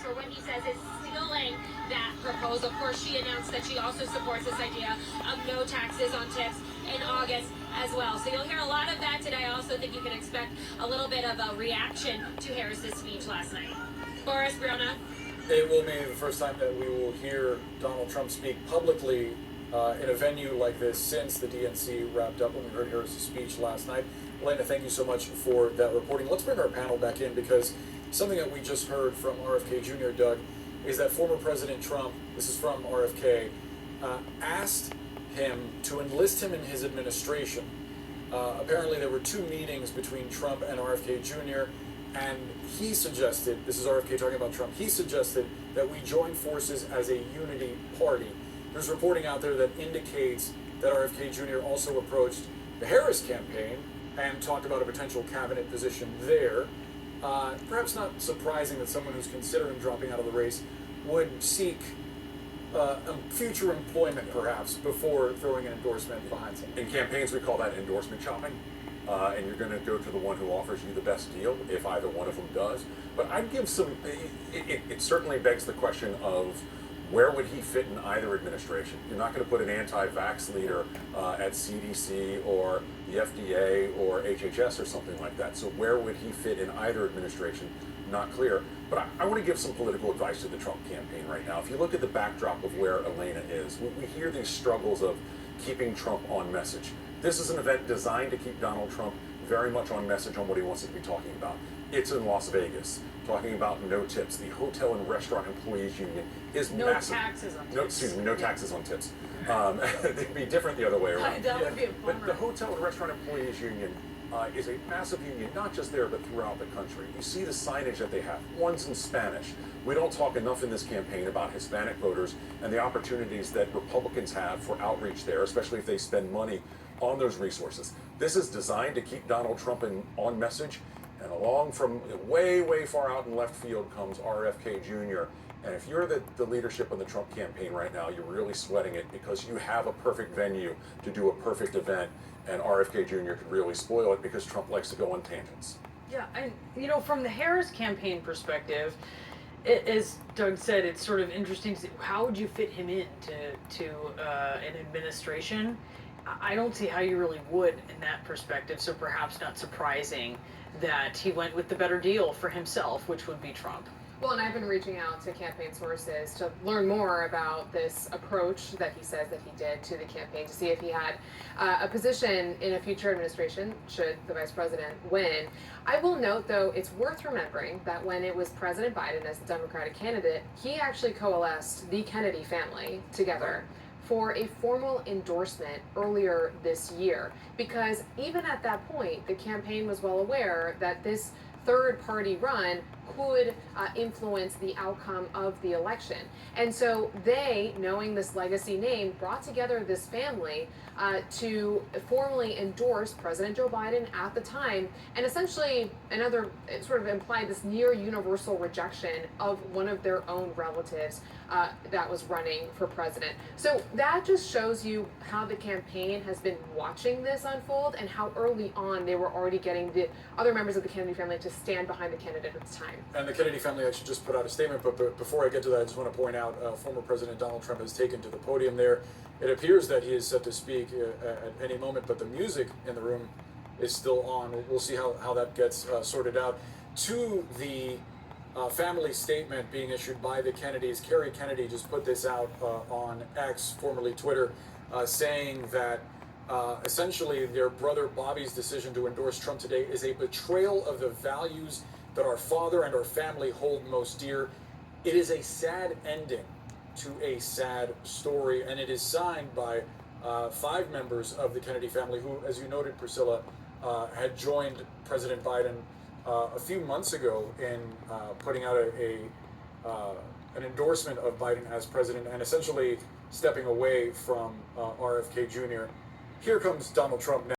for what he says is stealing that proposal. Of course, she announced that she also supports this idea of no taxes on tips in August as well. So you'll hear a lot of that today. I also think you can expect a little bit of a reaction to Harris's speech last night. Boris, Brianna? It will be the first time that we will hear Donald Trump speak publicly in a venue like this since the DNC wrapped up when we heard Harris's speech last night. Elena, thank you so much for that reporting. Let's bring our panel back in, because something that we just heard from RFK Jr., Doug, is that former President Trump, this is from RFK, asked him to enlist him in his administration. Apparently there were two meetings between Trump and RFK Jr., and he suggested, this is RFK talking about Trump, he suggested that we join forces as a unity party. There's reporting out there that indicates that RFK Jr. also approached the Harris campaign and talked about a potential cabinet position there. Perhaps not surprising that someone who's considering dropping out of the race would seek future employment, perhaps, before throwing an endorsement behind someone. In campaigns, we call that endorsement shopping. And you're going to go to the one who offers you the best deal, if either one of them does. But I'd give some, it certainly begs the question of where would he fit in either administration? You're not going to put an anti-vax leader at CDC or the FDA or HHS or something like that. So where would he fit in either administration? Not clear. But I want to give some political advice to the Trump campaign right now. If you look at the backdrop of where Elena is, we hear these struggles of keeping Trump on message. This is an event designed to keep Donald Trump very much on message on what he wants to be talking about. It's in Las Vegas, talking about no tips. The Hotel and Restaurant Employees Union is massive. No taxes on tips. No, excuse me, no taxes on tips. It'd be different the other way around. That would be a bummer. But the Hotel and Restaurant Employees Union is a massive union, not just there, but throughout the country. You see the signage that they have. One's in Spanish. We don't talk enough in this campaign about Hispanic voters and the opportunities that Republicans have for outreach there, especially if they spend money on those resources. This is designed to keep Donald Trump on message, and along from way, way far out in left field comes RFK Jr. And if you're the leadership of the Trump campaign right now, you're really sweating it because you have a perfect venue to do a perfect event, and RFK Jr. could really spoil it because Trump likes to go on tangents. Yeah, and from the Harris campaign perspective, as Doug said, it's sort of interesting to see how would you fit him into an administration. I don't see how you really would in that perspective, so perhaps not surprising that he went with the better deal for himself, which would be Trump. Well, and I've been reaching out to campaign sources to learn more about this approach that he says that he did to the campaign, to see if he had a position in a future administration should the vice president win. I will note, though, it's worth remembering that when it was President Biden as the Democratic candidate, he actually coalesced the Kennedy family together for a formal endorsement earlier this year, because even at that point, the campaign was well aware that this third-party run could influence the outcome of the election. And so they, knowing this legacy name, brought together this family to formally endorse President Joe Biden at the time, and essentially sort of implied this near universal rejection of one of their own relatives that was running for president. So that just shows you how the campaign has been watching this unfold and how early on they were already getting the other members of the Kennedy family to stand behind the candidate at the time. And the Kennedy family actually just put out a statement, but before I get to that, I just want to point out former President Donald Trump has taken to the podium there. It appears that he is set to speak at any moment, but the music in the room is still on. We'll see how that gets sorted out. To the family statement being issued by the Kennedys, Kerry Kennedy just put this out on X, formerly Twitter, saying that essentially their brother Bobby's decision to endorse Trump today is a betrayal of the values that our father and our family hold most dear. It is a sad ending to a sad story, and it is signed by 5 members of the Kennedy family who, as you noted, Priscilla, had joined President Biden a few months ago in putting out an endorsement of Biden as president and essentially stepping away from RFK Jr. Here comes Donald Trump now.